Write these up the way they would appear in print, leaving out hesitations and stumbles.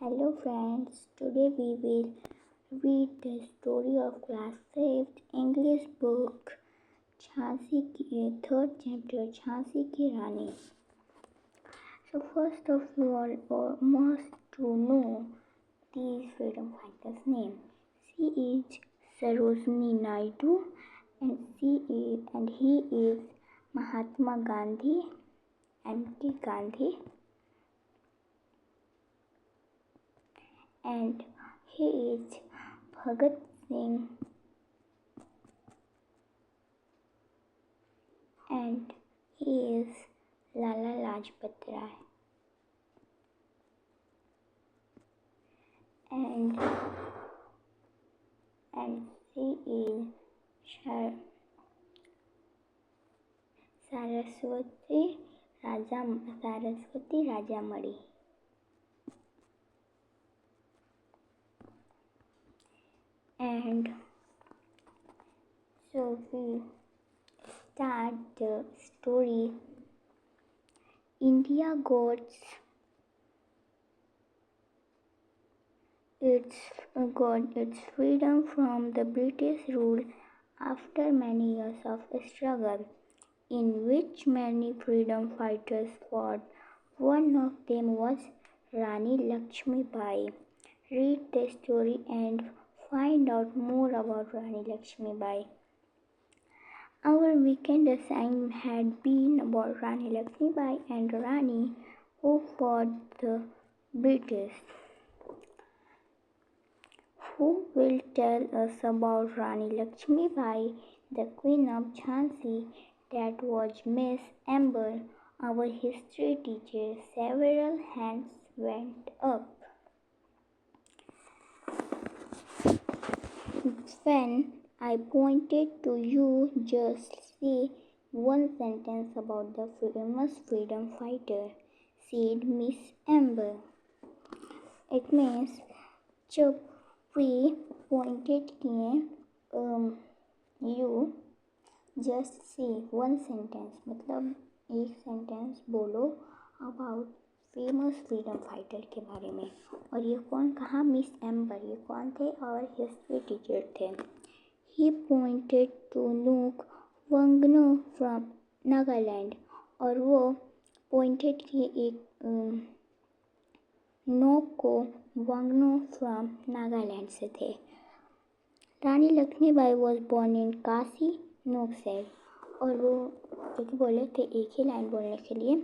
Hello friends, today we will read the story of class 5 English book Janshi की third chapter Janshi की rani. So first of all must to know these freedom fighters' name. She is Sarojini Naidu and he is Mahatma Gandhi, M.K. Gandhi. And he is Bhagat Singh and he is Lala Lajpat Rai and she is Saraswati Rajamani. And so we start the story. India got its freedom from the British rule after many years of struggle, in which many freedom fighters fought. One of them was Rani Lakshmi Bai. Read the story and find out more about Rani Lakshmi Bai. Our weekend assignment had been about Rani Lakshmi Bai and Rani who fought the British. Who will tell us about Rani Lakshmi Bai, the Queen of Jhansi? That was Miss Amber, our history teacher. Several hands went up. When I pointed to you, just say one sentence about the famous freedom fighter, said Miss Amber. It means जब we pointed किए you just say one sentence मतलब एक sentence बोलो about famous freedom fighter के बारे में. और ये कौन कहा? Miss Amber. ये कौन थे? और हिस्ट्री टीचर थे. He pointed to Nuk Wangno from Nagaland. और वो पॉइंटेड किए एक नोक को वांगनो फ्रॉम नागालैंड से थे. Rani Lakshmibai was born in Kashi, Nok said. और वो क्योंकि बोले थे एक ही लाइन बोलने के लिए,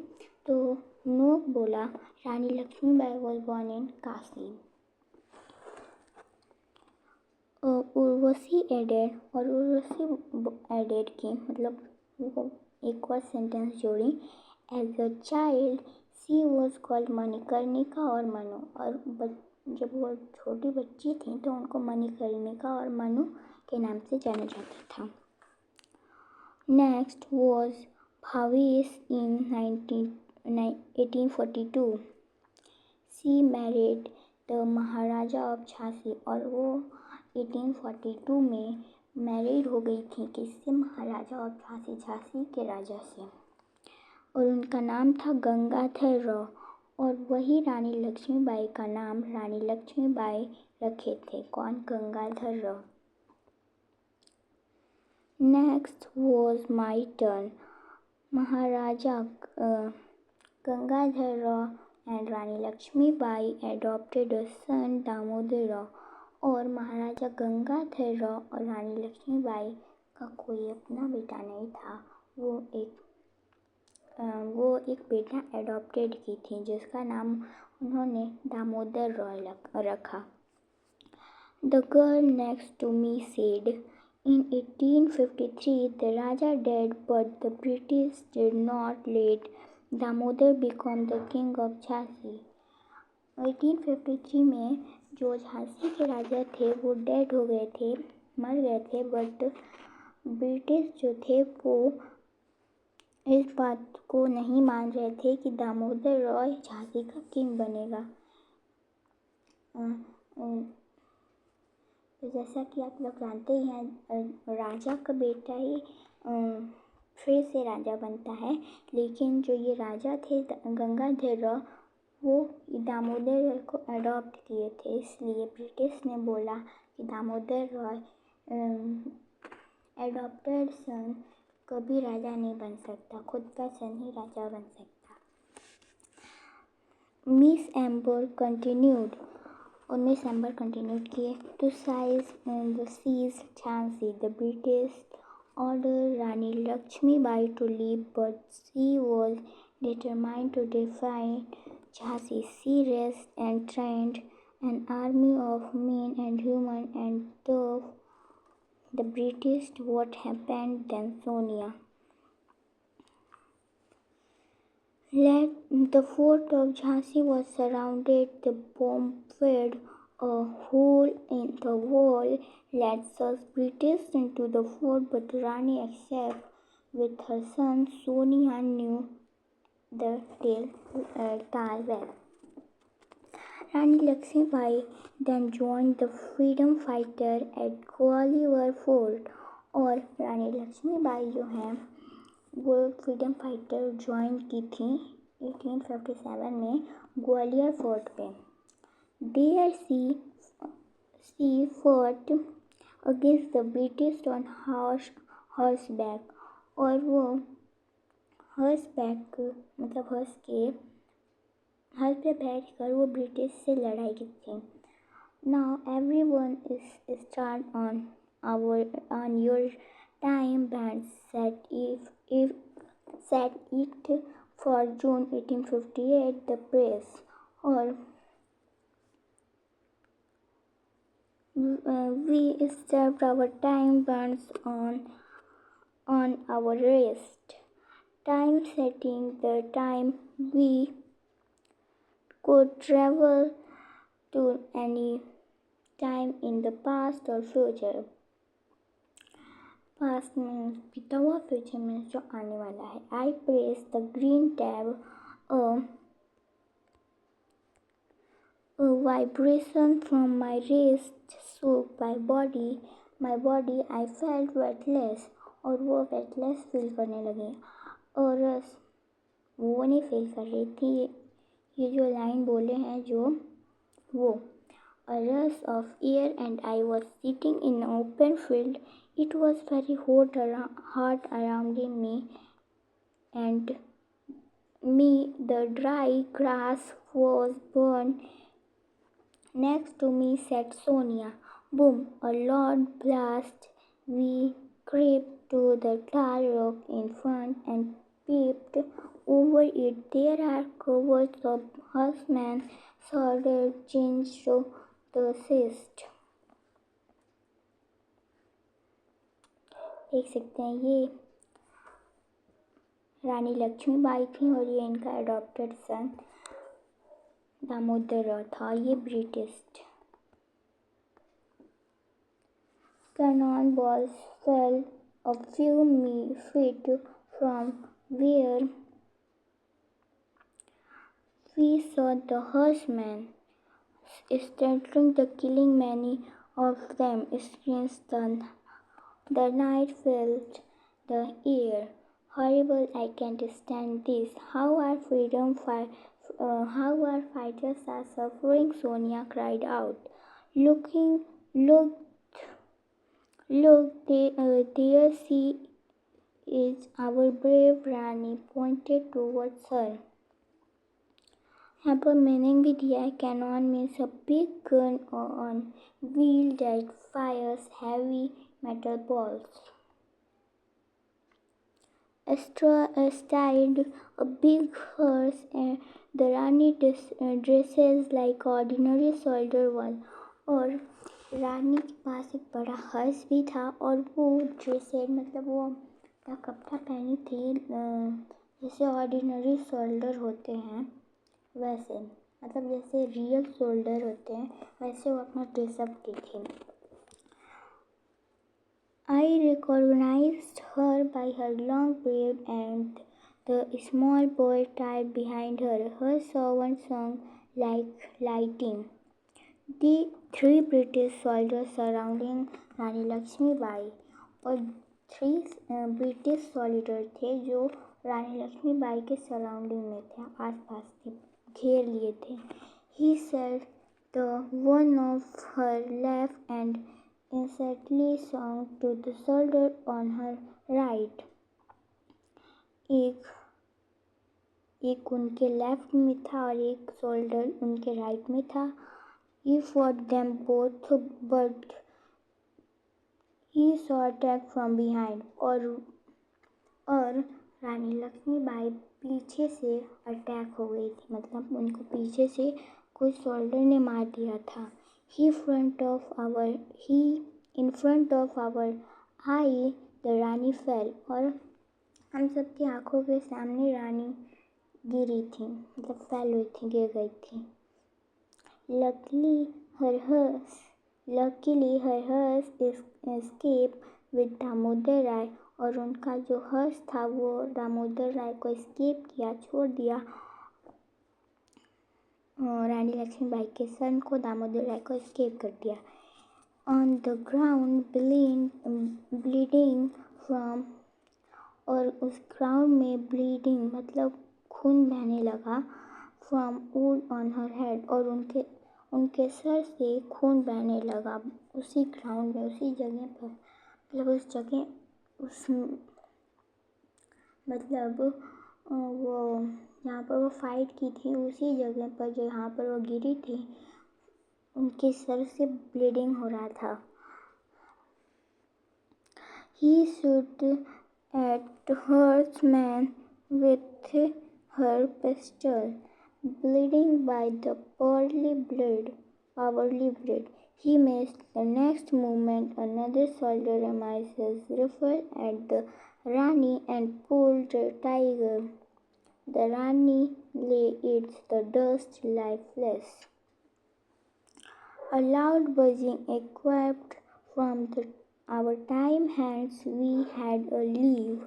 तो नोक बोला Rani Lakshmibai was born in Kashi. Urvashi added. और उर्वशी एडेड की मतलब वो एक और सेंटेंस जोड़ी. As a child she was called Manikarnika और मनु. और जब वो छोटी बच्ची थी तो उनको मणिकर्णिका और मनु के नाम से जाना जाता था. Next was Bhavesh in 1842. C married the Maharaja of Jhansi. और वो 1842 में मैरिड हो गई थी किससे? महाराजा ऑफ झांसी, झांसी के राजा से. और उनका नाम था गंगाधर राव. और वही रानी लक्ष्मीबाई का नाम रानी लक्ष्मीबाई रखे थे. कौन? Gangadhar Rao. Next was my turn. Maharaja Gangadhar Rao and Rani Lakshmibai adopted a son Damodar Rao. और महाराजा गंगाधर राव और रानी लक्ष्मीबाई का कोई अपना बेटा नहीं था. वो एक बेटा एडॉप्टेड की थी जिसका नाम उन्होंने दामोदर रॉय रखा. The girl next to me said. In 1853, the Raja died, but the British did not let Damodar become the king of Jhansi. 1853 में जो झांसी के राजा थे वो डेड हो गए थे, मर गए थे. बट ब्रिटिश जो थे वो इस बात को नहीं मान रहे थे कि दामोदर रॉय झांसी का किंग बनेगा. तो जैसा कि आप लोग जानते ही हैं राजा का बेटा ही फिर से राजा बनता है. लेकिन जो ये राजा थे गंगाधर राव वो दामोदर रॉय को अडॉप्ट किए थे, इसलिए ब्रिटिश ने बोला कि दामोदर रॉय एडॉप्टेड सन कभी राजा नहीं बन सकता, खुद का सन ही राजा बन सकता। मिस एम्बर कंटिन्यूड किए to seize Jhansi. The British ordered Rani Lakshmibai to leave, but she was determined to defend Jhansi. She raised and trained an army of men and women and told the British what happened. Then Sonia the fort of Jhansi was surrounded. The bomb fired a hole in the wall, let us British into the fort, but Rani, except with her son Sonia, knew the tale well. Rani Lakshmibai then joined the freedom fighter at Gwalior Fort. और रानी लक्ष्मीबाई जो हैं वो freedom fighter join की थी 1857 में Gwalior fort पे. There she fought against the British on horseback. और वो हॉर्सबैक मतलब हर्स पे बैठ कर वो ब्रिटिश से लड़ाई की थी. Now everyone is start on your time band set it for June 1858. The press or we stepped our time bands on our wrist. Time setting the time we could travel to any time in the past or future. Past means बीता हुआ, future means जो आने वाला है. I press the green tab. A vibration from my wrist shook my body. I felt weightless. और वो weightless feel करने लगी. और वो नहीं फील कर रही थी. ये जो लाइन बोले हैं जो वो a rush of air and I was sitting in an open field. It was very hot around me and the dry grass was burned. Next to me sat Sonia. Boom! A loud blast. We crept to the tar rock in front and peeped over it. There are covers of horsemen, soldiers, chains to the chest. देख सकते हैं ये रानी लक्ष्मीबाई थी और ये इनका adopted सन दामोदर रॉय था. ये British. Cannon balls fell a few feet from where we saw the horsemen startling the killing. Many of them screamed. The night filled the air. Horrible! I can't stand this. How our fighters are suffering, Sonia cried out. Look, there she is, our brave Rani pointed towards her. यहाँ पर meaning भी दिया है. Cannon means a big gun on wheel that fires heavy metal balls. Astride a big horse, and the Rani dresses like ordinary soldier one. और रानी के पास एक बड़ा hers भी था और वो ड्रेसेड मतलब वो अपना कपड़ा पहनी थी जैसे ऑर्डिनरी सोल्डर होते हैं वैसे, मतलब जैसे रियल सोल्डर होते हैं वैसे वो अपना ड्रेसअप की थी. I recognized her by her long braid and the small bow tied behind her. Her servant sung like lightning. The 3 British soldiers surrounding Rani Lakshmibai. और 3 ब्रिटिश सोल्जर थे जो रानी लक्ष्मीबाई के सराउंडिंग में थे, आसपास थे. घेर लिए थे। He set the one of her left and instantly swung to the soldier on her right. एक उनके लेफ्ट में था और एक सोल्डर उनके राइट में था। He fought them both but he saw attack from behind और रानी लक्ष्मीबाई पीछे से अटैक हो गई थी, मतलब उनको पीछे से कोई सोल्डर ने मार दिया था। In front of our eye the Rani fell और हम सबकी आंखों के सामने रानी गिरी थी, मतलब फैल हुई थी, गिर गई थी। Luckily her horse escaped with Damodar राय और उनका जो हर्ष था वो दामोदर राय को एस्केप किया, छोड़ दिया। रानी लक्ष्मीबाई के सन को दामोदर राय को एस्केप कर दिया। On the ground bleeding from और उस ग्राउंड में ब्लीडिंग मतलब खून बहने लगा from wound on her head और उनके सर से खून बहने लगा उसी ग्राउंड में, उसी जगह पर, मतलब उस जगह मतलब वो जहाँ पर वो फाइट की थी उसी जगह पर जहाँ पर वो गिरी थी उनके सर से ब्लीडिंग हो रहा था। He shot at horseman with her pistol, bleeding by the powerly blade. He missed. The next moment, another soldier aimed his rifle at the Rani and pulled the trigger. The Rani lay in the dust lifeless. A loud buzzing echoed from our time hands. We had a leave.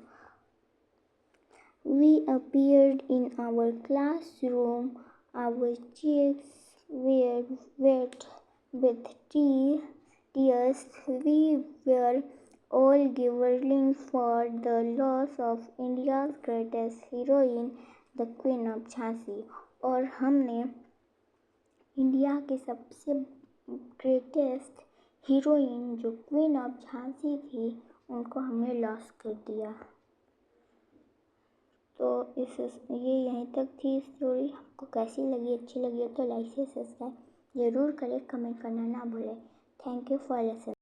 We appeared in our classroom. Our cheeks were wet with tears. We were all grieving for the loss of India's greatest heroine, the Queen of Jhansi. और हमने India के सबसे greatest heroine जो queen of Jhansi थी उनको हमने loss कर दिया। तो ये यहीं तक थी स्टोरी। आपको कैसी लगी, अच्छी लगी हो तो लाइक से सब्सक्राइब ज़रूर करें, कमेंट करना ना भूलें। Thank you for listening.